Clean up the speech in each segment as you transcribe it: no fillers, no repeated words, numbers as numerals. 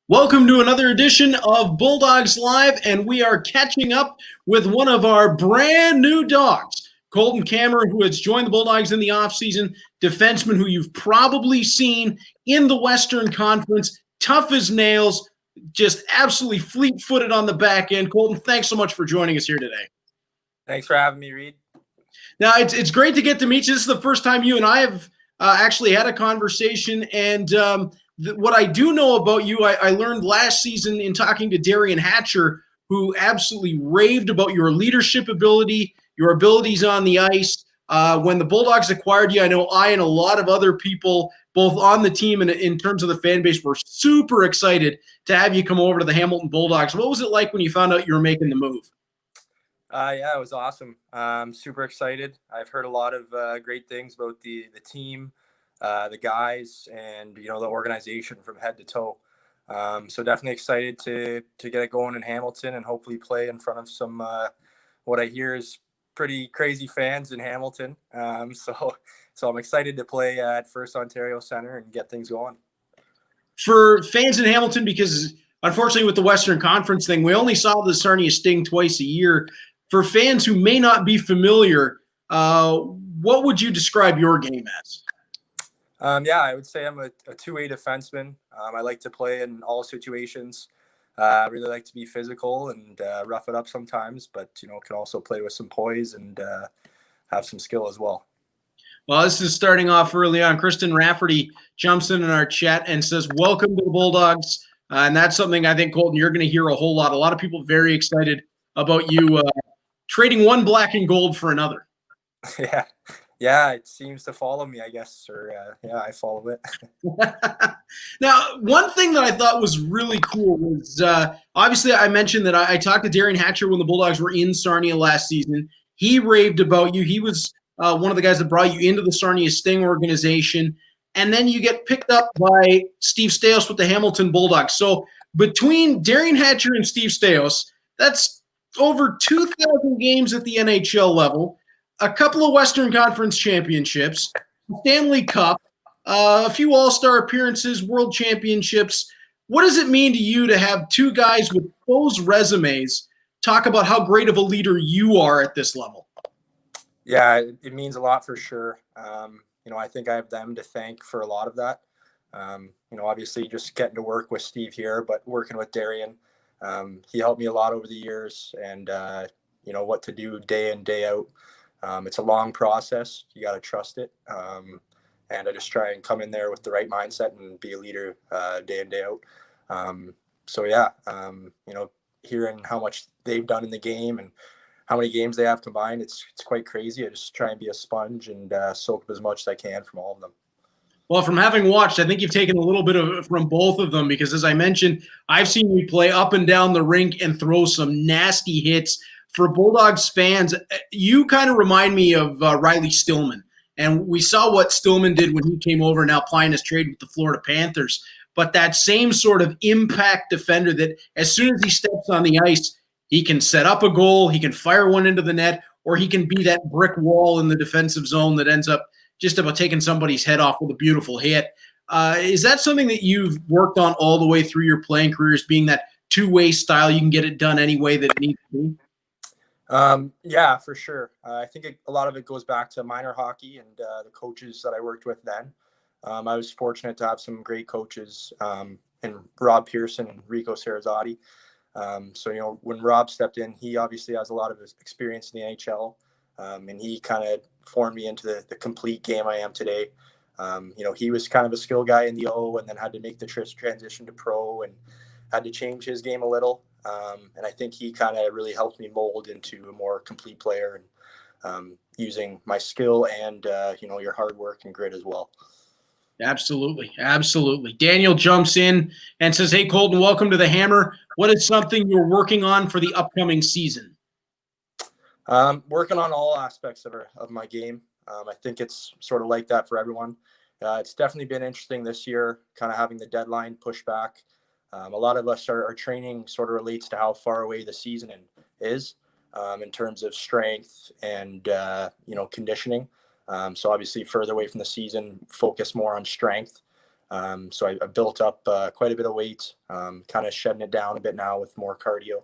Welcome to another edition of Bulldogs Live, and we are catching up with one of our brand new dogs, Colton Kammerer, who has joined the Bulldogs in the offseason, defenseman who you've probably seen in the Western Conference, tough as nails, just absolutely fleet-footed on the back end. Colton, thanks so much for joining us here today. Thanks for having me, Reed. Now, it's great to get to meet you. This is the first time you and I have actually had a conversation, and what I do know about you, I learned last season in talking to Darian Hatcher, who absolutely raved about your leadership ability, your abilities on the ice. When the Bulldogs acquired you, I know I and a lot of other people, both on the team and in terms of the fan base, were super excited to have you come over to the Hamilton Bulldogs. What was it like when you found out you were making the move? Yeah, it was awesome. Super excited. I've heard a lot of great things about the team, the guys, and the organization from head to toe. So definitely excited to get it going in Hamilton and hopefully play in front of some what I hear is pretty crazy fans in Hamilton. So I'm excited to play at First Ontario Center and get things going. For fans in Hamilton, because unfortunately with the Western Conference thing, we only saw the Sarnia Sting twice a year. For fans who may not be familiar, what would you describe your game as? Yeah, I would say I'm a two-way defenseman. I like to play in all situations. I really like to be physical and rough it up sometimes, but can also play with some poise and have some skill as well. Well, this is starting off early on. Kristen Rafferty jumps in our chat and says, "Welcome to the Bulldogs," and that's something I think, Colton, you're going to hear a whole lot. A lot of people very excited about you trading one black and gold for another. Yeah, it seems to follow me, I guess, or I follow it. Now, one thing that I thought was really cool was obviously I mentioned that I talked to Darian Hatcher when the Bulldogs were in Sarnia last season. He raved about you. He was one of the guys that brought you into the Sarnia Sting organization. And then you get picked up by Steve Staios with the Hamilton Bulldogs. So between Darian Hatcher and Steve Staios, that's over 2,000 games at the NHL level, a couple of Western Conference championships, Stanley Cup, a few All-Star appearances, World Championships. What does it mean to you to have two guys with those resumes talk about how great of a leader you are at this level? Yeah, it means a lot for sure. I think I have them to thank for a lot of that. Obviously just getting to work with Steve here, but working with Darian, he helped me a lot over the years and, what to do day in, day out. It's a long process. You got to trust it. And I just try and come in there with the right mindset and be a leader day in, day out. Hearing how much they've done in the game and how many games they have combined, it's quite crazy. I just try and be a sponge and soak up as much as I can from all of them. Well, from having watched, I think you've taken a little bit of from both of them because, as I mentioned, I've seen you play up and down the rink and throw some nasty hits. For Bulldogs fans, you kind of remind me of Riley Stillman. And we saw what Stillman did when he came over, now plying his trade with the Florida Panthers. But that same sort of impact defender that as soon as he steps on the ice, he can set up a goal, he can fire one into the net, or he can be that brick wall in the defensive zone that ends up just about taking somebody's head off with a beautiful hit. Is that something that you've worked on all the way through your playing careers, being that two-way style, you can get it done any way that it needs to be? Yeah, for sure. I think a lot of it goes back to minor hockey and the coaches that I worked with then. I was fortunate to have some great coaches in Rob Pearson and Rico Sarazotti. When Rob stepped in, he obviously has a lot of experience in the NHL, and he kind of formed me into the complete game I am today. He was kind of a skill guy in the O and then had to make the transition to pro and had to change his game a little. And I think he kind of really helped me mold into a more complete player and using my skill and, your hard work and grit as well. Absolutely. Absolutely. Daniel jumps in and says, "Hey, Colton, welcome to the Hammer. What is something you're working on for the upcoming season?" Working on all aspects of my game. I think it's sort of like that for everyone. It's definitely been interesting this year, kind of having the deadline pushed back. A lot of us, our training sort of relates to how far away the season is in terms of strength and, conditioning. So obviously further away from the season, focus more on strength. So I built up quite a bit of weight, kind of shedding it down a bit now with more cardio.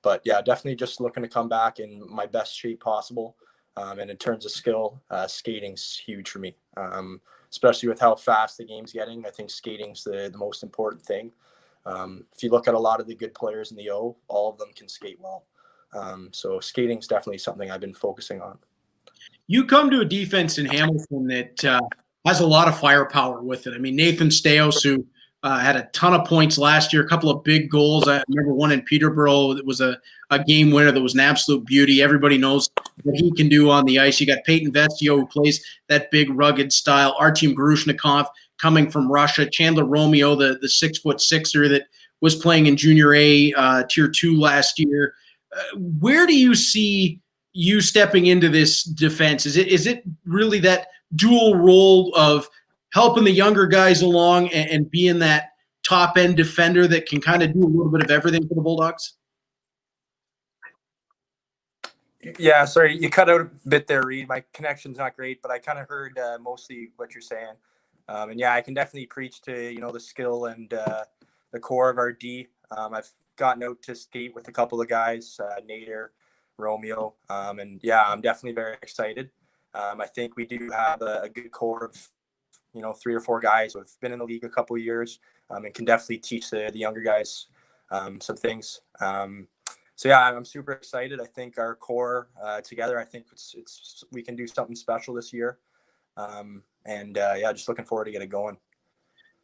But yeah, definitely just looking to come back in my best shape possible. And in terms of skill, skating's huge for me, especially with how fast the game's getting. I think skating's the most important thing. If you look at a lot of the good players in the O, all of them can skate well. So skating's definitely something I've been focusing on. You come to a defense in Hamilton that has a lot of firepower with it. I mean, Nathan Staios, who had a ton of points last year, a couple of big goals. I remember one in Peterborough that was a game winner that was an absolute beauty. Everybody knows what he can do on the ice. You got Peyton Vestio, who plays that big, rugged style. Artem Grushnikov coming from Russia. Chandler Romeo, the 6'6" that was playing in Junior A Tier 2 last year. Where do you see you stepping into this defense? Is it really that dual role of helping the younger guys along and being that top end defender that can kind of do a little bit of everything for the Bulldogs? Yeah, sorry, you cut out a bit there, Reed. My connection's not great, but I kind of heard mostly what you're saying. And yeah, I can definitely preach to, the skill and the core of our D. I've gotten out to skate with a couple of guys, Nader, Romeo. And yeah, I'm definitely very excited. I think we do have a good core of, 3 or 4 guys who have been in the league a couple of years and can definitely teach the younger guys some things. So yeah, I'm super excited. I think our core together, I think it's we can do something special this year. And yeah, just looking forward to get it going.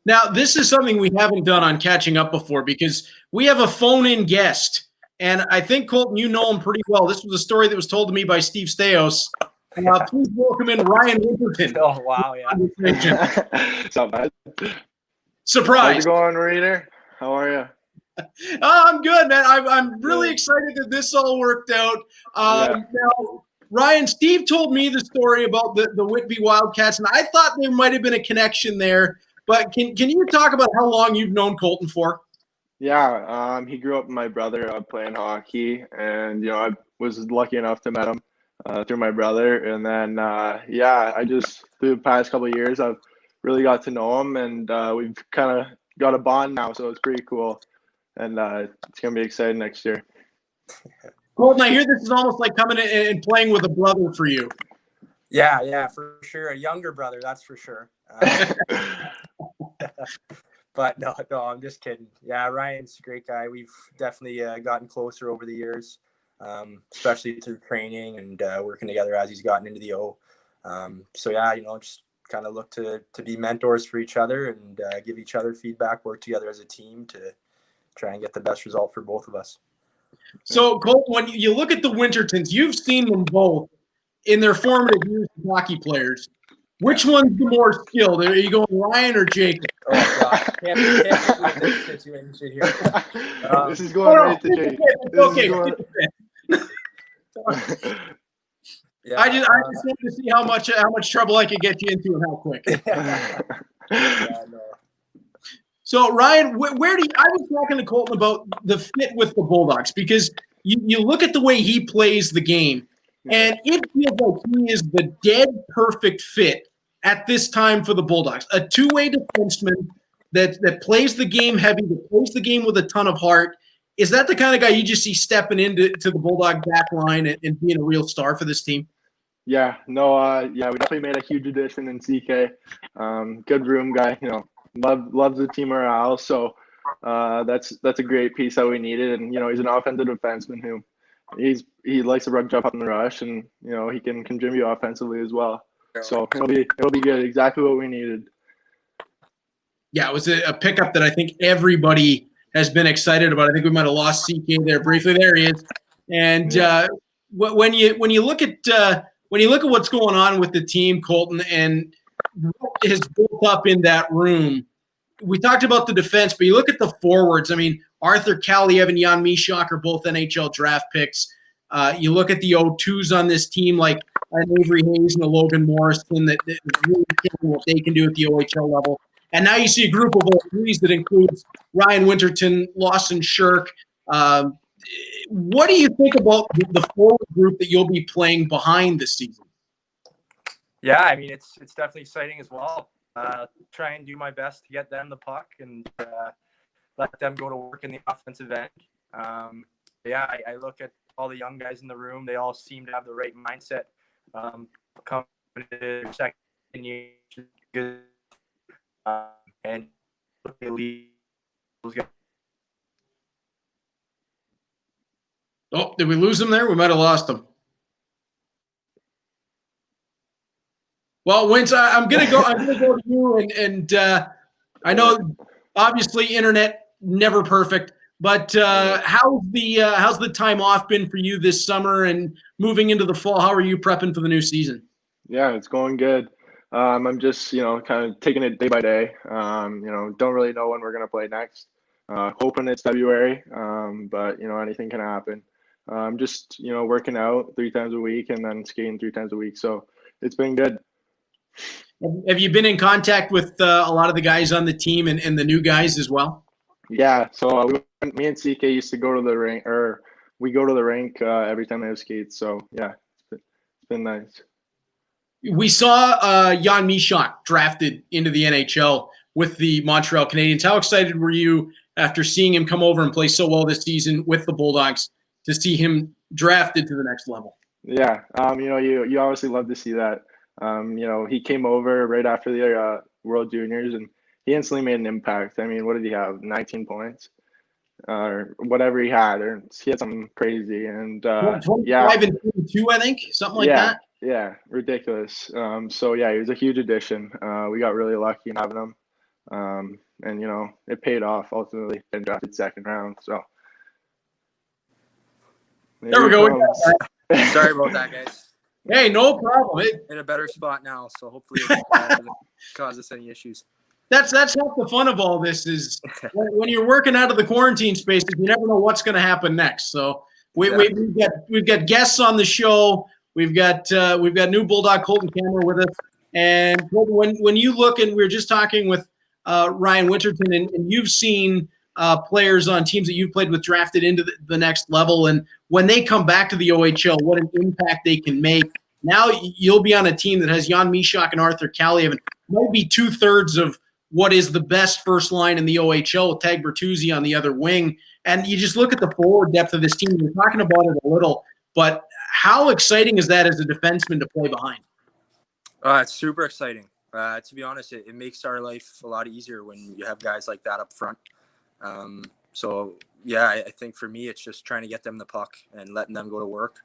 Now, this is something we haven't done on Catching Up before because we have a phone-in guest. And I think, Colton, you know him pretty well. This was a story that was told to me by Steve Staios. Please welcome in Ryan Winterton. Oh, wow, yeah. It's not bad. Surprise. How's it going, Reader? How are you? I'm good, man. I'm really excited that this all worked out. Now, Ryan, Steve told me the story about the Whitby Wildcats, and I thought there might have been a connection there. But can you talk about how long you've known Colton for? Yeah, he grew up with my brother playing hockey, and I was lucky enough to meet him through my brother. And then I just through the past couple of years I've really got to know him, and we've kind of got a bond now, so it's pretty cool. And it's gonna be exciting next year. Colton, I hear this is almost like coming in and playing with a brother for you. Yeah, for sure. A younger brother, that's for sure. But no, I'm just kidding. Yeah, Ryan's a great guy. We've definitely gotten closer over the years, especially through training and working together as he's gotten into the O. So yeah, just kind of look to be mentors for each other and give each other feedback, work together as a team to try and get the best result for both of us. So, Colton, when you look at the Wintertons, you've seen them both in their formative years as hockey players. Which one's the more skilled? Are you going Ryan or Jacob? Oh, God. Can't be in this situation here. This is going right to Jake. Okay. Yeah, I just wanted to see how much trouble I could get you into and how quick. Yeah, no. So, Ryan, where do you – I was talking to Colton about the fit with the Bulldogs because you look at the way he plays the game, and it feels like he is the dead perfect fit at this time for the Bulldogs. A two-way defenseman that plays the game heavy, that plays the game with a ton of heart. Is that the kind of guy you just see stepping into the Bulldog back line and being a real star for this team? Yeah, we definitely made a huge addition in CK. Good room guy, loves the team morale. So that's a great piece that we needed. And he's an offensive defenseman who he likes to jump up in the rush, and he can contribute offensively as well. So it'll be good. Exactly what we needed. Yeah, it was a pickup that I think everybody has been excited about. I think we might have lost CK there briefly. There he is. And when you look at what's going on with the team, Colton, and what has built up in that room, we talked about the defense, but you look at the forwards. I mean, Arthur Kaliev and Jan Mishak are both NHL draft picks. You look at the O2s on this team, like Avery Hayes and Logan Morrison, that really killing what they can do at the OHL level. And now you see a group of O3s that includes Ryan Winterton, Lawson Shirk. What do you think about the forward group that you'll be playing behind this season? Yeah, I mean, it's definitely exciting as well. try and do my best to get them the puck and let them go to work in the offensive end. I look at all the young guys in the room. They all seem to have the right mindset. Coming into their second year, good, and they lead those guys. Oh, did we lose him there? We might have lost him. Well, Wins, I'm gonna go to you, and I know obviously internet never perfect, but how's the time off been for you this summer and moving into the fall? How are you prepping for the new season? Yeah, it's going good. I'm just, kind of taking it day by day. Don't really know when we're going to play next. Hoping it's February, but, anything can happen. I'm just, working out 3 times a week and then skating 3 times a week. So it's been good. Have you been in contact with a lot of the guys on the team and the new guys as well? Yeah, so me and CK used to go to the rink, or we go to the rink every time they have skates. So, yeah, it's been nice. We saw Jan Mysak drafted into the NHL with the Montreal Canadiens. How excited were you after seeing him come over and play so well this season with the Bulldogs to see him drafted to the next level? Yeah, you obviously love to see that. He came over right after the World Juniors, and he instantly made an impact. I mean, what did he have? 19 points, or whatever he had, or he had something crazy. And 25 and 22, I think, something like that. Yeah, ridiculous. So yeah, he was a huge addition. We got really lucky in having him, and it paid off ultimately. And drafted second round. So there we go. Sorry about that, guys. Hey, no problem. In a better spot now, so hopefully it doesn't cause us any issues. That's half the fun of all this is when you're working out of the quarantine spaces, you never know what's going to happen next. So we've got guests on the show. We've got new Bulldog Colton Kammerer with us. And when you look, and we were just talking with Ryan Winterton, and you've seen players on teams that you've played with drafted into the next level, and when they come back to the OHL, what an impact they can make. Now you'll be on a team that has Jan Mysak and Arthur Kaliyev, and might be 2/3 of what is the best first line in the OHL with Tag Bertuzzi on the other wing. And you just look at the forward depth of this team. We're talking about it a little, but how exciting is that as a defenseman to play behind? It's super exciting. To be honest, it makes our life a lot easier when you have guys like that up front. I think for me, it's just trying to get them the puck and letting them go to work.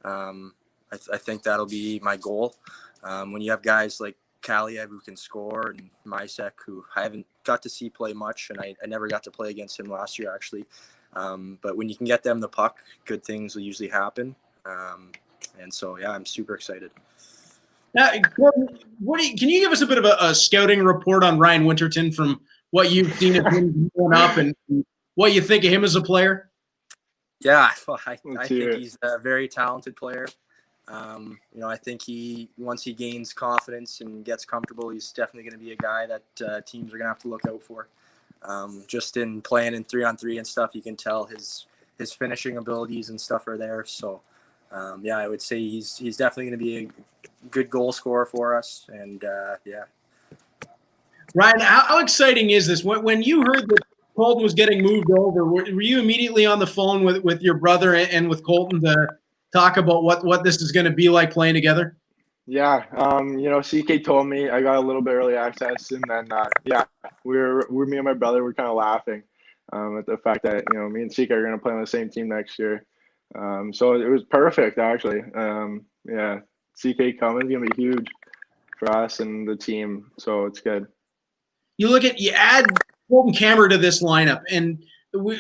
I think that'll be my goal. When you have guys like Kaliyev who can score, and Mysak, who I haven't got to see play much, and I never got to play against him last year actually. But when you can get them the puck, good things will usually happen. I'm super excited. Now, Gordon, can you give us a bit of a scouting report on Ryan Winterton from what you've seen of him growing up and what you think of him as a player? Yeah, I think he's a very talented player. I think once he gains confidence and gets comfortable, he's definitely going to be a guy that teams are going to have to look out for. Just in playing in 3-on-3 and stuff, you can tell his finishing abilities and stuff are there. So, I would say he's definitely going to be a good goal scorer for us. And Ryan, how exciting is this? When you heard that Colton was getting moved over, were you immediately on the phone with your brother and with Colton to talk about what this is going to be like playing together? Yeah, CK told me I got a little bit early access, and then me and my brother were kind of laughing at the fact that me and CK are going to play on the same team next year. So it was perfect actually. CK coming is going to be huge for us and the team, so it's good. You add Colton Kammerer to this lineup, and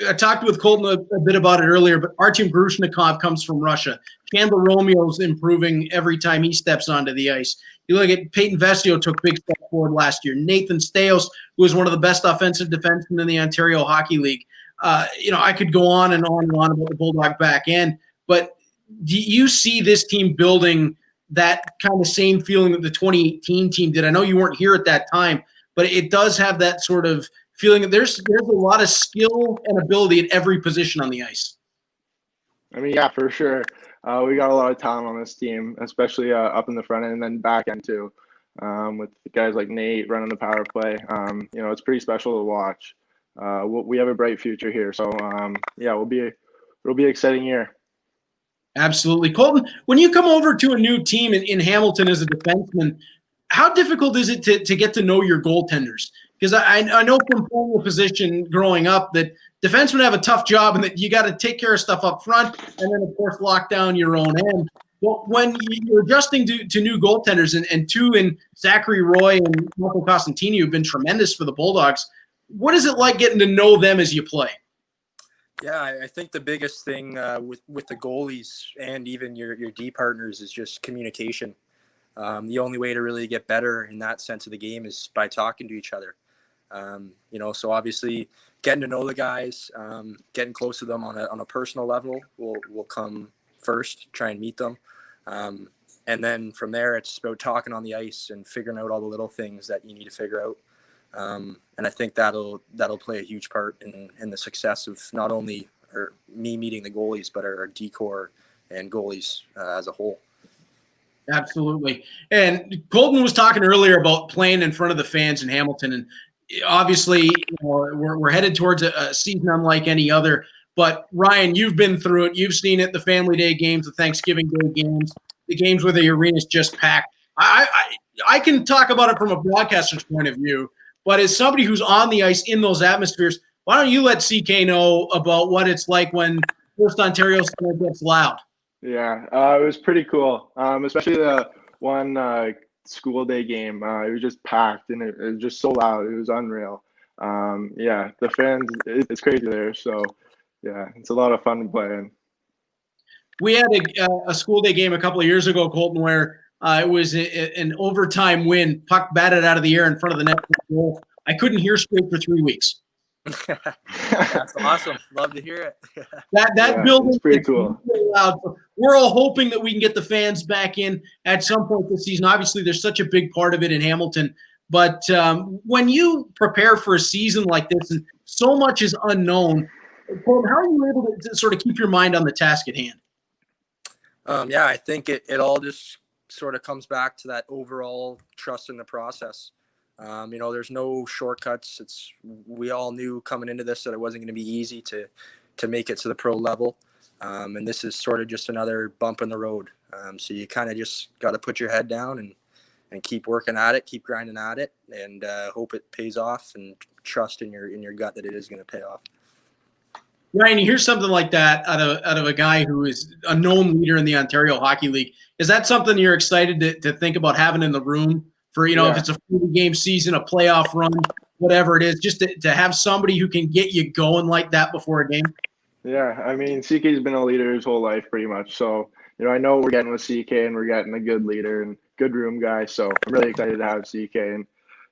I talked with Colton a bit about it earlier, but Artyom Grushnikov comes from Russia. Chandler Romeo's improving every time he steps onto the ice. You look at Peyton Vestio took big steps forward last year. Nathan Staios, who is one of the best offensive defensemen in the Ontario Hockey League. I could go on and on and on about the Bulldog back end, but do you see this team building that kind of same feeling that the 2018 team did? I know you weren't here at that time, but it does have that sort of feeling that there's a lot of skill and ability at every position on the ice. I mean, yeah, for sure. We got a lot of talent on this team, especially up in the front end and then back end too. with guys like Nate running the power play. It's pretty special to watch. We have a bright future here. So, it'll be an exciting year. Absolutely. Colton, when you come over to a new team in Hamilton as a defenseman, how difficult is it to get to know your goaltenders? Because I know from playing a position growing up that defensemen have a tough job and that you got to take care of stuff up front and then, of course, lock down your own end. Well, when you're adjusting to new goaltenders and two in Zachary Roy and Marco Costantini who've been tremendous for the Bulldogs, what is it like getting to know them as you play? Yeah, I think the biggest thing with the goalies and even your D partners is just communication. The only way to really get better in that sense of the game is by talking to each other. So obviously getting to know the guys, getting close to them on a personal level will come first. Try and meet them, and then from there it's about talking on the ice and figuring out all the little things that you need to figure out. And I think that'll play a huge part in the success of not only me meeting the goalies, but our D-corps and goalies as a whole. Absolutely. And Colton was talking earlier about playing in front of the fans in Hamilton. And obviously, we're headed towards a season unlike any other. But, Ryan, you've been through it. You've seen it, the Family Day games, the Thanksgiving Day games, the games where the arena's just packed. I can talk about it from a broadcaster's point of view. But as somebody who's on the ice in those atmospheres, why don't you let CK know about what it's like when First Ontario Center gets loud? Yeah, it was pretty cool, especially the one school day game. It was just packed, and it was just so loud. It was unreal. The fans, it's crazy there. So, yeah, it's a lot of fun playing. We had a school day game a couple of years ago, Colton, where it was an overtime win. Puck batted out of the air in front of the net. Goal. I couldn't hear straight for 3 weeks. That's awesome. Love to hear it. that building is pretty cool. Really loud. We're all hoping that we can get the fans back in at some point this season. Obviously, there's such a big part of it in Hamilton. But when you prepare for a season like this and so much is unknown, Colton, how are you able to sort of keep your mind on the task at hand? I think it all just sort of comes back to that overall trust in the process. There's no shortcuts. We all knew coming into this that it wasn't going to be easy to make it to the pro level. And this is sort of just another bump in the road. So you kind of just got to put your head down and keep working at it, keep grinding at it, and hope it pays off, and trust in your gut that it is going to pay off. Ryan, you hear something like that out of a guy who is a known leader in the Ontario Hockey League. Is that something you're excited to think about having in the room for, if it's a 40-game season, a playoff run, whatever it is, just to have somebody who can get you going like that before a game? Yeah, I mean, CK's been a leader his whole life pretty much. So, I know what we're getting with CK, and we're getting a good leader and good room guy. So I'm really excited to have CK, and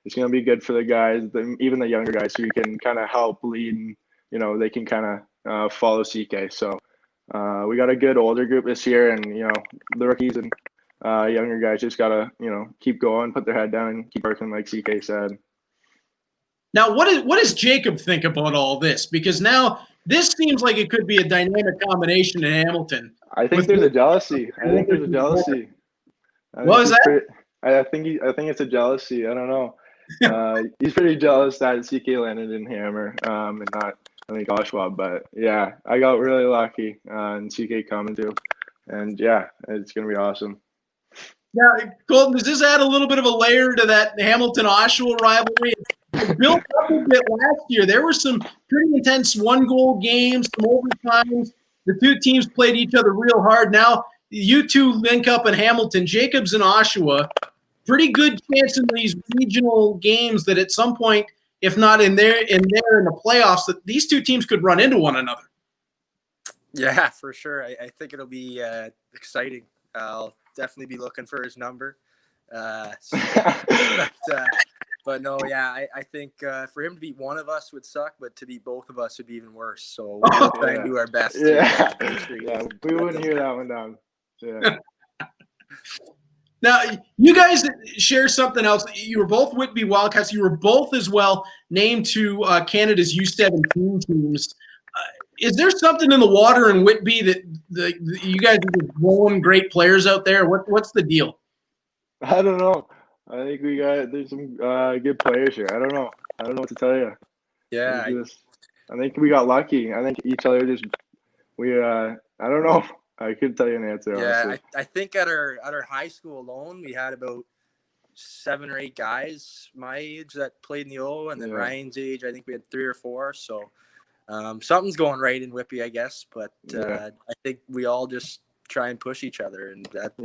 it's going to be good for the guys, even the younger guys, who can kind of help lead, and, they can kind of follow CK. So we got a good older group this year, and, the rookies and younger guys just got to, keep going, put their head down, and keep working like CK said. Now, what does Jacob think about all this? Because now this seems like it could be a dynamic combination in Hamilton. I think there's a jealousy. What was that? I think it's a jealousy. I don't know. He's pretty jealous that CK landed in Hammer and not, I think, Oshawa. But yeah, I got really lucky and CK coming too. And yeah, it's gonna be awesome. Now, Colton, does this add a little bit of a layer to that Hamilton-Oshawa rivalry? It built up a bit last year. There were some pretty intense one-goal games, some overtimes. The two teams played each other real hard. Now you two link up in Hamilton, Jacobs and Oshawa. Pretty good chance in these regional games that at some point, if not in the playoffs, that these two teams could run into one another. Yeah, for sure. I think it'll be exciting. I'll definitely be looking for his number. But no, yeah, I think for him to beat one of us would suck, but to beat both of us would be even worse. So we'll try and do our best. Yeah, we wouldn't hear that one down. Yeah. Now, you guys share something else. You were both Whitby Wildcats. You were both as well named to Canada's U17 teams. Is there something in the water in Whitby that you guys are just rolling great players out there? What's the deal? I don't know. I think there's some good players here. I don't know what to tell you. Yeah, I think we got lucky. I think each other I don't know. I couldn't tell you an answer, honestly. I think at our high school alone, we had about 7 or 8 guys my age that played in the O, and then Ryan's age, I think we had 3 or 4. So something's going right in Whippy, I guess. But I think we all just try and push each other, and that's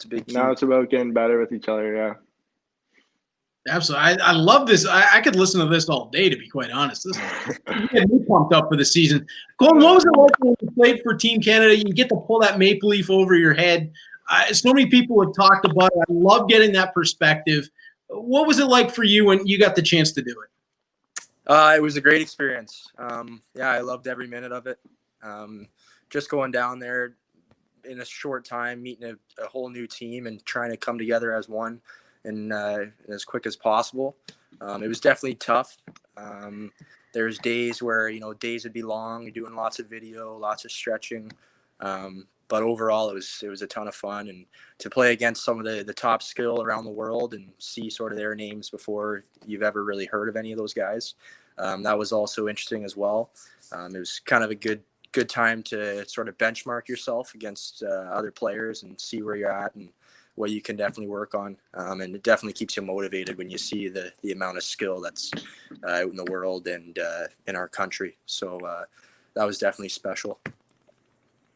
a big key. Now it's about getting better with each other. Yeah. Absolutely. I love this. I could listen to this all day, to be quite honest. This get me pumped up for the season. Colton, what was it like when you played for Team Canada? You get to pull that maple leaf over your head. So many people have talked about it. I love getting that perspective. What was it like for you when you got the chance to do it? It was a great experience. I loved every minute of it. Just going down there in a short time, meeting a whole new team and trying to come together as one. And as quick as possible. It was definitely tough. There's days where, days would be long, you're doing lots of video, lots of stretching. But overall, it was a ton of fun. And to play against some of the top skill around the world and see sort of their names before you've ever really heard of any of those guys, that was also interesting as well. It was kind of a good time to sort of benchmark yourself against other players and see where you're at and what you can definitely work on. And it definitely keeps you motivated when you see the amount of skill that's out in the world and in our country. So that was definitely special.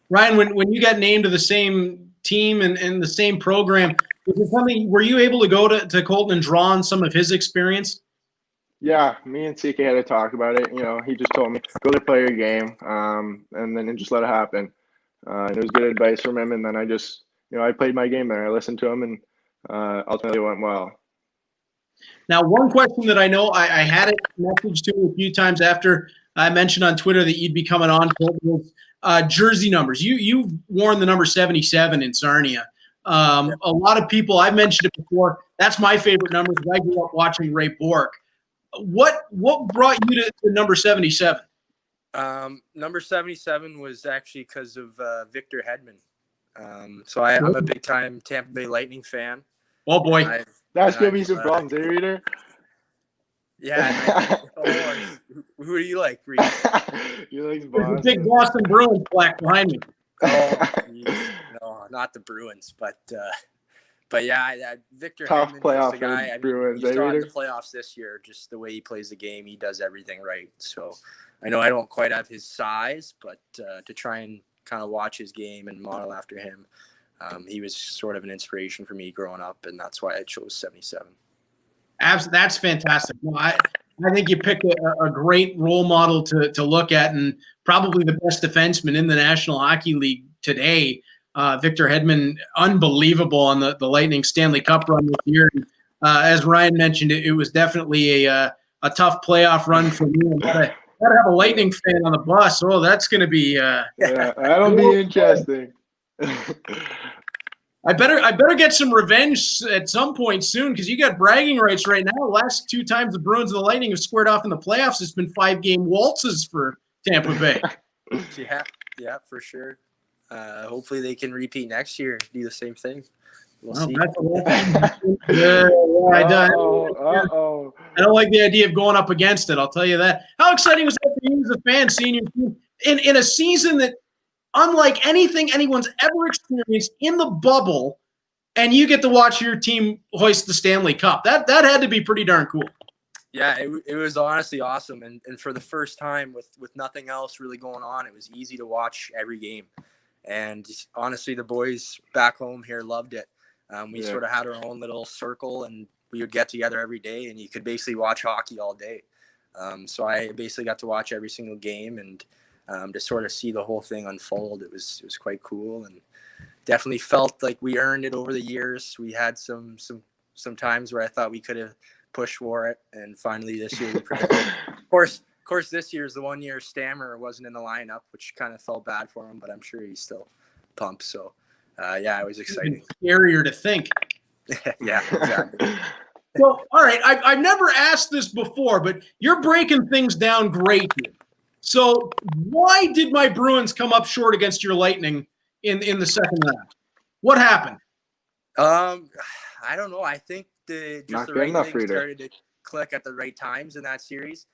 Ryan, when you got named to the same team and the same program, were you able to go to Colton and draw on some of his experience? Yeah, me and CK had to talk about it. He just told me, go to play your game, and then just let it happen. And it was good advice from him, and then I played my game there. I listened to him, and ultimately it went well. Now, one question that I know I had it messaged to a few times after I mentioned on Twitter that you'd be coming on, was jersey numbers. You've worn the number 77 in Sarnia. A lot of people, I've mentioned it before, that's my favorite number because I grew up watching Ray Bourque. What brought you to number 77? Number 77 was actually because of Victor Hedman. So I'm a big-time Tampa Bay Lightning fan. Oh, boy. That's going to be some problems, Reader? Yeah. Who do you like, Reed? You like Boston. There's a big Boston Bruins plaque behind me. Oh, no, not the Bruins. But Victor Tough Hedman playoff is the guy. Bruins. You saw in the playoffs this year, just the way he plays the game. He does everything right. So I know I don't quite have his size, but to try and kind of watch his game and model after him. He was sort of an inspiration for me growing up, and that's why I chose 77. That's fantastic. Well, I think you picked a great role model to look at, and probably the best defenseman in the National Hockey League today. Victor Hedman, unbelievable on the Lightning Stanley Cup run this year. As Ryan mentioned, it was definitely a tough playoff run for me. Gotta have a Lightning fan on the bus. Oh, that's going to be that'll be interesting. I better get some revenge at some point soon because you got bragging rights right now. Last 2 times the Bruins and the Lightning have squared off in the playoffs, it's been 5-game waltzes for Tampa Bay. Yeah, for sure. Hopefully they can repeat next year, do the same thing. We'll see. I don't like the idea of going up against it. I'll tell you that. How exciting was that for you as a fan, seeing your team in a season that, unlike anything anyone's ever experienced in the bubble, and you get to watch your team hoist the Stanley Cup? That had to be pretty darn cool. Yeah, it was honestly awesome. And for the first time with nothing else really going on, it was easy to watch every game. And honestly, the boys back home here loved it. We sort of had our own little circle, and we would get together every day, and you could basically watch hockey all day. So I basically got to watch every single game, and to sort of see the whole thing unfold, it was quite cool, and definitely felt like we earned it over the years. We had some times where I thought we could have pushed for it, and finally this year we prevailed. Of course, this year's the 1 year Stammer wasn't in the lineup, which kind of felt bad for him, but I'm sure he's still pumped. So it was exciting. Scarier to think. Yeah, exactly. So, all right, I've never asked this before, but you're breaking things down great here. So why did my Bruins come up short against your Lightning in the second half? What happened? I don't know. I think the Not right enough, things Reader. started to click at the right times in that series.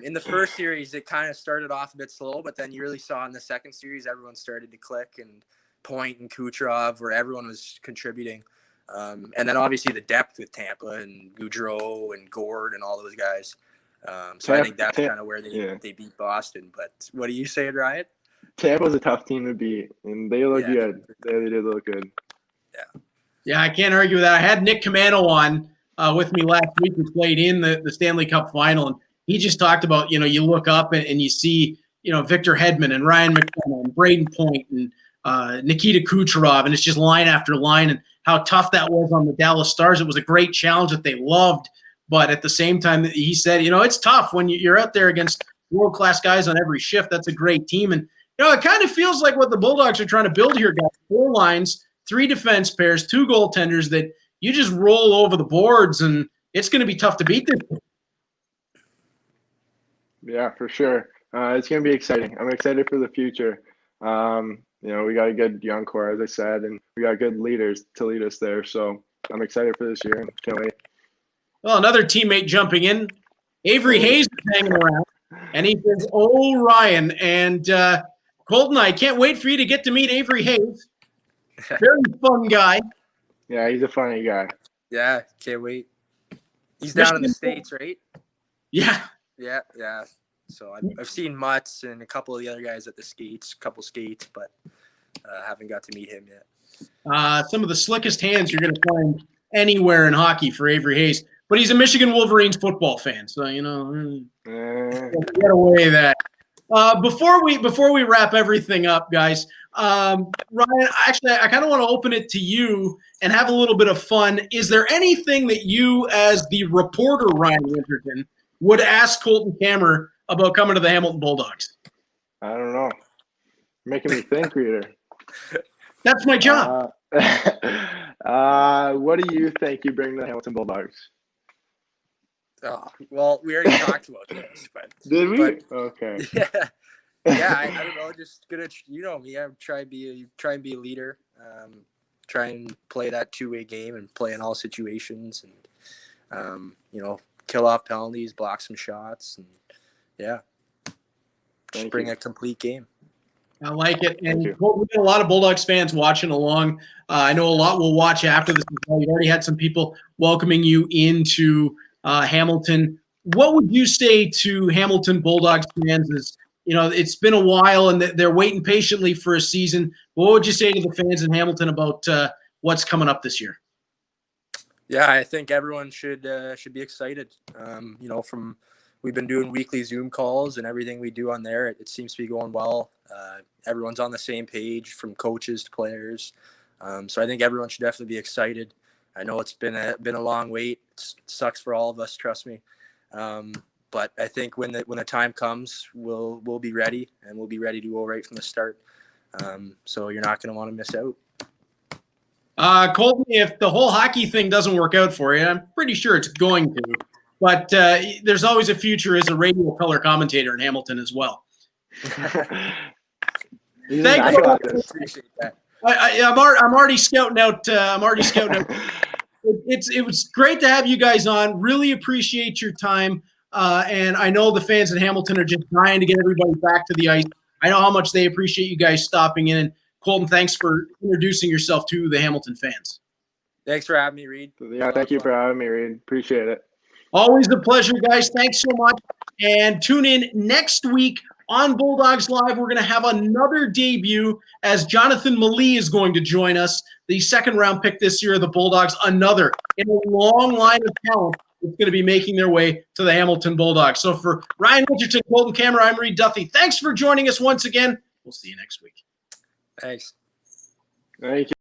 In the first series, it kind of started off a bit slow, but then you really saw in the second series, everyone started to click, and Point and Kucherov, where everyone was contributing. And then obviously the depth with Tampa and Gaudreau and Gord and all those guys. So I think that's kind of where they beat Boston. But what are you saying, Ryan? Tampa's a tough team to beat, and they look good. They did look good. Yeah, I can't argue with that. I had Nick Camano on with me last week, who played in the Stanley Cup final, and he just talked about, you look up and you see, Victor Hedman and Ryan McDonough and Braden Point and Nikita Kucherov, and it's just line after line, and how tough that was on the Dallas Stars. It was a great challenge that they loved, but at the same time, he said, it's tough when you're out there against world-class guys on every shift. That's a great team, and it kind of feels like what the Bulldogs are trying to build here, guys. 4 lines, 3 defense pairs, 2 goaltenders that you just roll over the boards, and it's going to be tough to beat this. Yeah, for sure. It's going to be exciting. I'm excited for the future. We got a good young core, as I said, and we got good leaders to lead us there. So I'm excited for this year and can't wait. Well, another teammate jumping in. Avery Hayes is hanging around, and he says, "Oh, Ryan." And Colton, I can't wait for you to get to meet Avery Hayes. Very fun guy. Yeah, he's a funny guy. Yeah, can't wait. He's down in the States, right? Yeah. Yeah. So I've seen Mutts and a couple of the other guys at the skates, but haven't got to meet him yet. Some of the slickest hands you're going to find anywhere in hockey for Avery Hayes. But he's a Michigan Wolverines football fan, so get away with that. Before we wrap everything up, guys, Ryan, actually, I kind of want to open it to you and have a little bit of fun. Is there anything that you, as the reporter Ryan Winterton, would ask Colton Kammerer about coming to the Hamilton Bulldogs? I don't know. You're making me think, Reader. That's my job. What do you think you bring to the Hamilton Bulldogs? Oh, well, we already talked about this, but did we? Okay. Yeah. I don't know. Just gonna, me. I try and be a leader. Try and play that 2-way game and play in all situations, and kill off penalties, block some shots, and just bring a complete game. I like it. And we got a lot of Bulldogs fans watching along. I know a lot will watch after this. You've already had some people welcoming you into Hamilton. What would you say to Hamilton Bulldogs fans? It's been a while and they're waiting patiently for a season. What would you say to the fans in Hamilton about what's coming up this year? Yeah, I think everyone should be excited. We've been doing weekly Zoom calls, and everything we do on there, it seems to be going well. Everyone's on the same page, from coaches to players. So I think everyone should definitely be excited. I know it's been a long wait. It sucks for all of us, trust me. But I think when the time comes, we'll be ready, and we'll be ready to go right from the start. So you're not going to want to miss out. Colton, if the whole hockey thing doesn't work out for you, I'm pretty sure it's going to. But there's always a future as a radio color commentator in Hamilton as well. Thank you. Appreciate that. I'm already scouting out. It was great to have you guys on. Really appreciate your time. And I know the fans in Hamilton are just dying to get everybody back to the ice. I know how much they appreciate you guys stopping in. And Colton, thanks for introducing yourself to the Hamilton fans. Thanks for having me, Reed. Yeah, thank you for having me, Reed. Appreciate it. Always a pleasure, guys. Thanks so much. And tune in next week on Bulldogs Live. We're going to have another debut as Jonathan Malee is going to join us, the second-round pick this year of the Bulldogs, another in a long line of talent that's going to be making their way to the Hamilton Bulldogs. So for Ryan Winterton, Colton Kammerer, I'm Reed Duffy. Thanks for joining us once again. We'll see you next week. Thanks. Thank you.